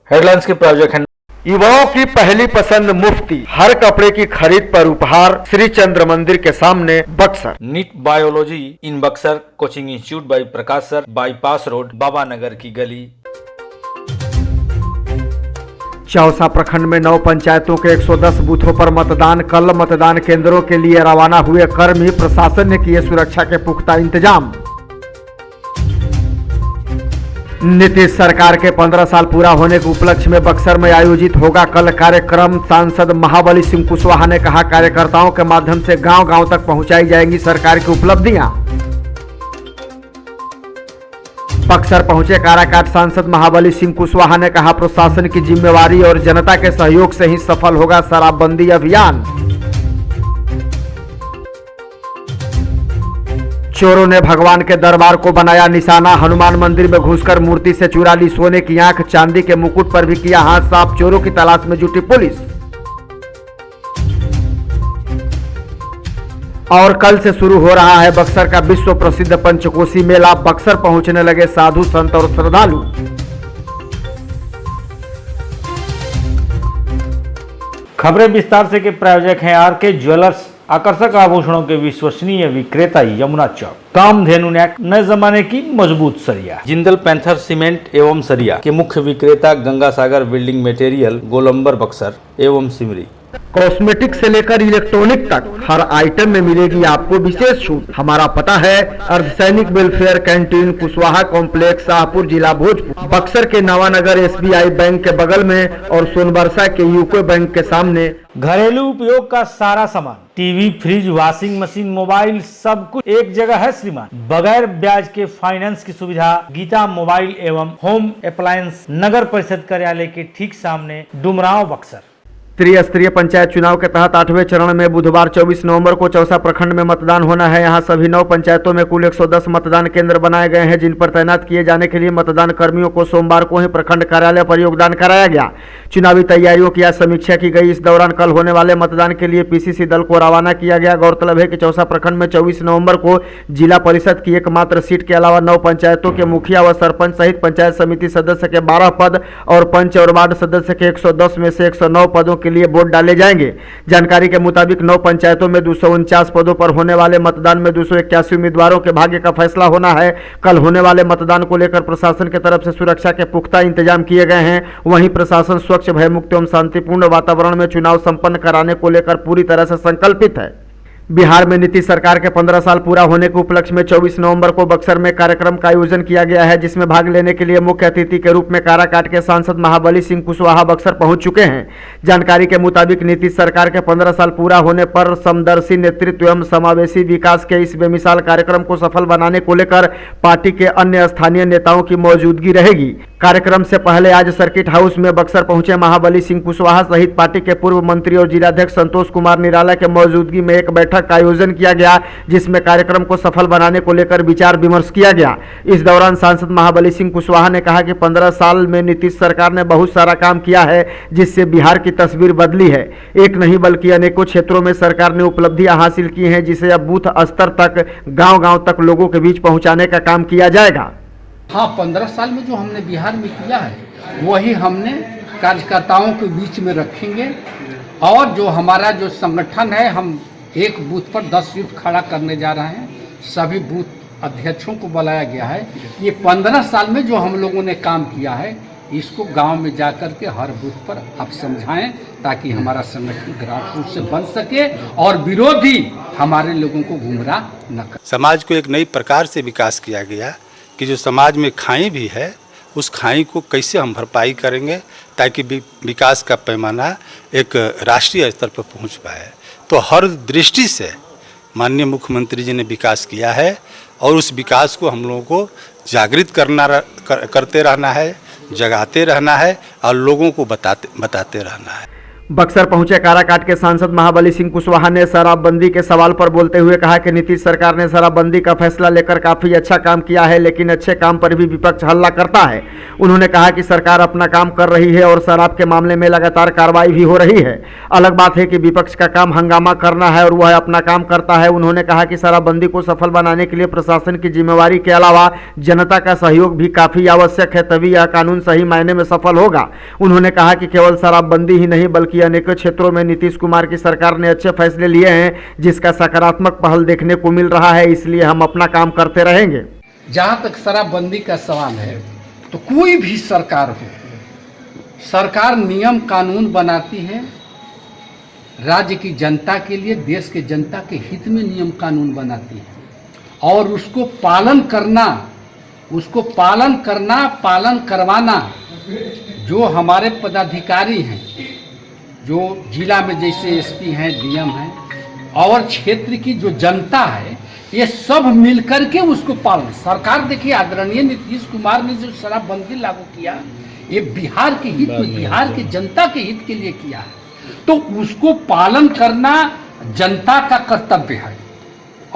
Headlines के project है। युवाओं की पहली पसंद मुफ्ती, हर कपड़े की खरीद पर उपहार, श्री चंद्र मंदिर के सामने Buxar. NEET biology in Buxar coaching institute by Prakash sir, bypass road, Baba Nagar की गली। चौसा प्रखंड में 9 पंचायतों के 110 बूथों पर मतदान। कल मतदान केंद्रों के लिए रवाना हुए कर्मी, प्रशासन ने किए सुरक्षा के पुख्ता इंतजाम। नीतीश सरकार के 15 साल पूरा होने के उपलक्ष्य में बक्सर में आयोजित होगा कल कार्यक्रम। सांसद महाबली सिंह कुशवाहा ने कहा, कार्यकर्ताओं के माध्यम से गांव-गांव तक पहुंचाई जाएंगी सरकार की उपलब्धियां। बक्सर पहुंचे काराकाट सांसद महाबली सिंह कुशवाहा ने कहा, प्रशासन की जिम्मेवारी और जनता के सहयोग से ही सफल होगा शराबबंदी अभियान। चोरों ने भगवान के दरबार को बनाया निशाना। हनुमान मंदिर में घुसकर मूर्ति से चुरा ली सोने की आंख, चांदी के मुकुट पर भी किया हाथ साफ। चोरों की तलाश में जुटी पुलिस। और कल से शुरू हो रहा है बक्सर का विश्व प्रसिद्ध पंचकोसी मेला। बक्सर पहुंचने लगे साधु संत और श्रद्धालु। खबरें विस्तार से के प्रायोजक हैं आरके ज्वेलर्स, आकर्षक आभूषणों के विश्वसनीय विक्रेता यमुना चौक। कामधेनु नेक, नए जमाने की मजबूत सरिया। जिंदल पैंथर सीमेंट एवं सरिया के मुख्य विक्रेता गंगा सागर बिल्डिंग मटेरियल, गोलंबर बक्सर एवं सिमरी। कॉस्मेटिक से लेकर इलेक्ट्रॉनिक तक हर आइटम में मिलेगी आपको विशेष छूट। हमारा पता है अर्धसैनिक welfare canteen, Kushwaha complex, Shahpur, जिला भोजपुर। बक्सर के नवानगर SBI बैंक के बगल में और सोनबरसा के यूको बैंक के सामने। घरेलू उपयोग का सारा सामान, TV, fridge, washing machine, mobile, सब कुछ एक जगह है श्रीमान। बगैर ब्याज के फाइनेंस की सुविधा। गीता मोबाइल एवं होम अप्लायंस, नगर परिषद कार्यालय के ठीक सामने, डुमरांव बक्सर। त्रिस्तरीय पंचायत चुनाव के तहत 8वें चरण में बुधवार 24 नवंबर को चौसा प्रखंड में मतदान होना है। यहां सभी 9 पंचायतों में कुल 110 मतदान केंद्र बनाए गए हैं, जिन पर तैनात किए जाने के लिए मतदान कर्मियों को सोमवार को ही प्रखंड कार्यालय पर योगदान कराया गया। चुनावी तैयारियों की आज समीक्षा की गई। इस दौरान कल होने वाले मतदान के लिए PCC दल को रवाना किया गया। गौरतलब है कि चौसा प्रखंड में 24 नवंबर को जिला परिषद की एकमात्र सीट के अलावा 9 पंचायतों के मुखिया व सरपंच सहित पंचायत समिति सदस्य के 12 पद और पंच और वार्ड सदस्य के 110 में से 109 पदों के लिए वोट डाले जाएंगे। जानकारी के मुताबिक 9 पंचायतों में 249 पदों पर होने वाले मतदान में 281 उम्मीदवारों के भाग्य का फैसला होना है। कल होने वाले मतदान को लेकर प्रशासन की तरफ से सुरक्षा के पुख्ता इंतजाम किए गए हैं। वहीं प्रशासन स्वच्छ, भयमुक्त एवं शांतिपूर्ण वातावरण में चुनाव संपन्न कराने को लेकर पूरी तरह से संकल्पित है। बिहार में नीतीश सरकार के 15 साल पूरा होने के उपलक्ष्य में 24 नवंबर को बक्सर में कार्यक्रम का आयोजन किया गया है, जिसमें भाग लेने के लिए मुख्य अतिथि के रूप में काराकाट के सांसद महाबली सिंह कुशवाहा बक्सर पहुंच चुके हैं। जानकारी के मुताबिक नीतीश सरकार के 15 साल पूरा होने पर समदर्शी नेतृत्व एवं समावेशी विकास के इस बेमिसाल कार्यक्रम को सफल बनाने को लेकर पार्टी के अन्य स्थानीय नेताओं की मौजूदगी रहेगी। कार्यक्रम से पहले आज सर्किट हाउस में बक्सर पहुंचे महाबली सिंह कुशवाहा सहित पार्टी के पूर्व मंत्री और जिलाध्यक्ष संतोष कुमार निराला के मौजूदगी में एक बैठक का आयोजन किया गया, जिसमें कार्यक्रम को सफल बनाने को लेकर विचार विमर्श किया गया। इस दौरान सांसद महाबली सिंह कुशवाहा ने कहा कि 15 साल में नीतीश सरकार ने बहुत सारा काम किया है, जिससे बिहार की तस्वीर बदली है। एक नहीं बल्कि अनेकों क्षेत्रों में सरकार ने उपलब्धियां हासिल की हैं, जिसे अब बूथ स्तर तक, गांव-गांव तक लोगों के बीच पहुंचाने का काम किया जाएगा। हाँ, 15 साल में जो हमने बिहार में किया है वही हमने कार्यकर्ताओं के बीच में रखेंगे। और जो हमारा जो संगठन है, हम एक बूथ पर 10 यूथ खड़ा करने जा रहे हैं। सभी बूथ अध्यक्षों को बुलाया गया है। ये 15 साल में जो हम लोगों ने काम किया है, इसको गांव में जाकर के हर बूथ पर आप समझाएं, ताकि हमारा संगठन ग्रासरूट से बन सके और विरोधी हमारे लोगों को गुमराह न कर। समाज को एक नई प्रकार से विकास किया गया कि जो समाज में खाई भी है, उस खाई को कैसे हम भरपाई करेंगे ताकि विकास का पैमाना एक राष्ट्रीय स्तर पर पहुंच पाए। तो हर दृष्टि से माननीय मुख्यमंत्री जी ने विकास किया है और उस विकास को हम लोगों को जागृत करते रहना है, जगाते रहना है और लोगों को बताते रहना है। बक्सर पहुंचे काराकाट के सांसद महाबली सिंह कुशवाहा ने शराबबंदी के सवाल पर बोलते हुए कहा कि नीतीश सरकार ने शराबबंदी का फैसला लेकर काफी अच्छा काम किया है, लेकिन अच्छे काम पर भी विपक्ष हल्ला करता है। उन्होंने कहा कि सरकार अपना काम कर रही है और शराब के मामले में लगातार कार्रवाई भी हो रही है। अलग बात है कि विपक्ष का काम हंगामा करना है और वह अपना काम करता है। उन्होंने कहा कि शराबबंदी को सफल बनाने के लिए प्रशासन की जिम्मेवारी के अलावा जनता का सहयोग भी काफी आवश्यक है, तभी यह कानून सही मायने में सफल होगा। उन्होंने कहा कि केवल शराबबंदी ही नहीं बल्कि अनेकों क्षेत्रों में नीतीश कुमार की सरकार ने अच्छे फैसले लिए हैं, जिसका सकारात्मक पहल देखने को मिल रहा है, इसलिए हम अपना काम करते रहेंगे। जहाँ तक शराबबंदी का सवाल है, तो कोई भी सरकार हो, सरकार नियम कानून बनाती है राज्य की जनता के लिए, देश के जनता के हित में नियम कानून बनाती है और उसको पालन करवाना जो हमारे पदाधिकारी हैं, जो जिला में जैसे एसपी हैं, डीएम हैं और क्षेत्र की जो जनता है, ये सब मिलकर के उसको पालन। सरकार देखिए, आदरणीय नीतीश कुमार ने जो शराबबंदी लागू किया, ये बिहार के हित में, बिहार की जनता के हित के लिए किया है, तो उसको पालन करना जनता का कर्तव्य है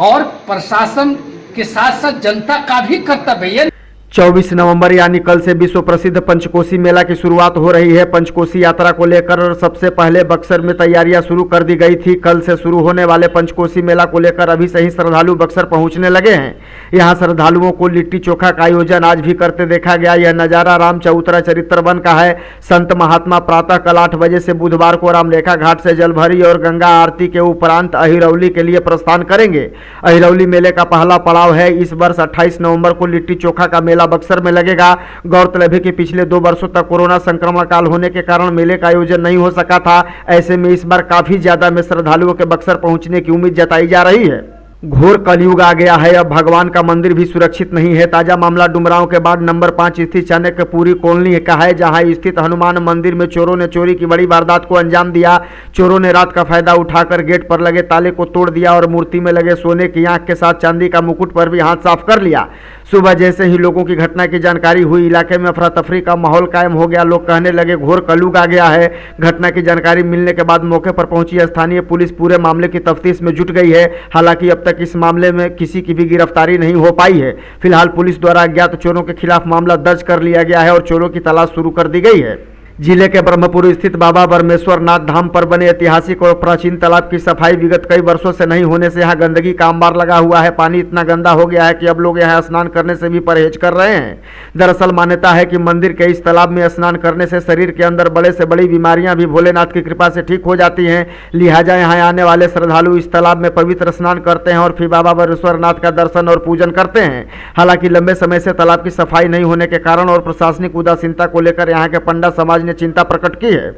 और प्रशासन के साथ साथ जनता का भी कर्तव्य है। 24 नवंबर यानी कल से विश्व प्रसिद्ध पंचकोसी मेला की शुरुआत हो रही है। पंचकोसी यात्रा को लेकर सबसे पहले बक्सर में तैयारियां शुरू कर दी गई थी। कल से शुरू होने वाले पंचकोसी मेला को लेकर अभी से ही श्रद्धालु बक्सर पहुंचने लगे हैं। यहां श्रद्धालुओं को लिट्टी चोखा का आयोजन आज भी करते देखा गया। यह नजारा राम चबूतरा चरित्र वन का है। संत महात्मा प्रातः कल 8 बजे से बुधवार को रामरेखा घाट से जलभरी और गंगा आरती के उपरांत अहिरौली के लिए प्रस्थान करेंगे। अहिरौली मेले का पहला पड़ाव है। इस वर्ष 28 नवंबर को लिट्टी चोखा का मेला बक्सर में लगेगा। गौरतलब है कि पिछले 2 वर्षों तक कोरोना संक्रमण काल होने के कारण मेले का आयोजन नहीं हो सका था। ऐसे में इस बार काफी ज्यादा में श्रद्धालुओं के बक्सर पहुंचने की उम्मीद जताई जा रही है। घोर कलयुग आ गया है, अब भगवान का मंदिर भी सुरक्षित नहीं है। ताजा मामला डुमरांव के बाद नंबर 5 स्थित चाणक्यपुरी कॉलोनी का है, जहां स्थित हनुमान मंदिर में चोरों ने चोरी की बड़ी वारदात को अंजाम दिया। चोरों ने रात का फायदा उठाकर गेट पर लगे ताले को तोड़ दिया और मूर्ति में लगे सोने की आंख के साथ चांदी का मुकुट पर भी हाथ साफ कर लिया। सुबह जैसे ही लोगों की घटना की जानकारी हुई, इलाके में अफरा तफरी का माहौल कायम हो गया। लोग कहने लगे घोर कलयुग आ गया है। घटना की जानकारी मिलने के बाद मौके पर पहुंची स्थानीय पुलिस पूरे मामले की तफ्तीश में जुट गई है। हालांकि अब तक इस मामले में किसी की भी गिरफ्तारी नहीं हो पाई है। फिलहाल पुलिस द्वारा अज्ञात चोरों के खिलाफ मामला दर्ज कर लिया गया है और चोरों की तलाश शुरू कर दी गई है। जिले के ब्रह्मपुर स्थित बाबा बरमेश्वर नाथ धाम पर बने ऐतिहासिक और प्राचीन तालाब की सफाई विगत कई वर्षों से नहीं होने से यहाँ गंदगी का अंबार लगा हुआ है। पानी इतना गंदा हो गया है कि अब लोग यहाँ स्नान करने से भी परहेज कर रहे हैं। दरअसल मान्यता है कि मंदिर के इस तालाब में स्नान करने से शरीर के अंदर बड़े से बड़ी बीमारियां भी भोलेनाथ की कृपा से ठीक हो जाती हैं। लिहाजा यहाँ आने वाले श्रद्धालु इस तालाब में पवित्र स्नान करते हैं और फिर बाबा बरमेश्वर नाथ का दर्शन और पूजन करते हैं। हालांकि लंबे समय से तालाब की सफाई नहीं होने के कारण और प्रशासनिक उदासीनता को लेकर यहाँ के पंडा समाज ने चिंता प्रकट की है।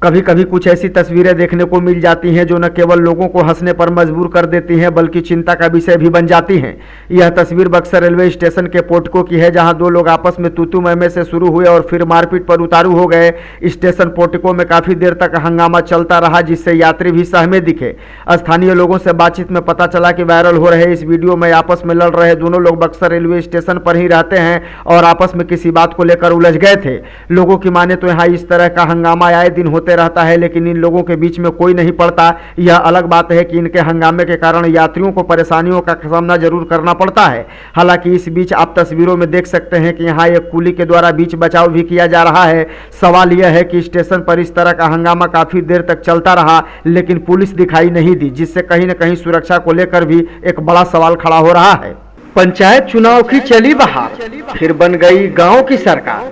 कभी कभी कुछ ऐसी तस्वीरें देखने को मिल जाती हैं जो न केवल लोगों को हंसने पर मजबूर कर देती हैं बल्कि चिंता का विषय भी बन जाती हैं। यह तस्वीर बक्सर रेलवे स्टेशन के पोर्टिको की है, जहां 2 लोग आपस में तू-तू मैं-मैं से शुरू हुए और फिर मारपीट पर उतारू हो गए। स्टेशन पोर्टिको में काफी देर तक हंगामा चलता रहा, जिससे यात्री भी सहमे दिखे। स्थानीय लोगों से बातचीत में पता चला कि वायरल हो रहे इस वीडियो में आपस में लड़ रहे दोनों लोग बक्सर रेलवे स्टेशन पर ही रहते हैं और आपस में किसी बात को लेकर उलझ गए थे। लोगों की माने तो यहाँ इस तरह का हंगामा आए दिन होते रहता है, लेकिन इन लोगों के बीच में कोई नहीं पड़ता। यह अलग बात है कि इनके हंगामे के कारण यात्रियों को परेशानियों का सामना जरूर करना पड़ता है। हालांकि इस बीच आप तस्वीरों में देख सकते हैं कि यहाँ एक कुली के द्वारा बीच बचाव भी किया जा रहा है। सवाल यह है कि स्टेशन पर इस तरह का हंगामा काफी देर तक चलता रहा, लेकिन पुलिस दिखाई नहीं दी, जिससे कहीं न कहीं सुरक्षा को लेकर भी एक बड़ा सवाल खड़ा हो रहा है। पंचायत चुनाव की चली बहार, फिर बन गई गांव की सरकार।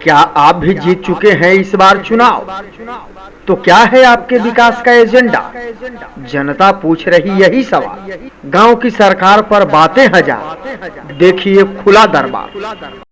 क्या आप भी जीत चुके हैं इस बार चुनाव? तो क्या है आपके विकास का एजेंडा? जनता पूछ रही यही सवाल। गांव की सरकार पर बातें हजार, देखिए खुला दरबार।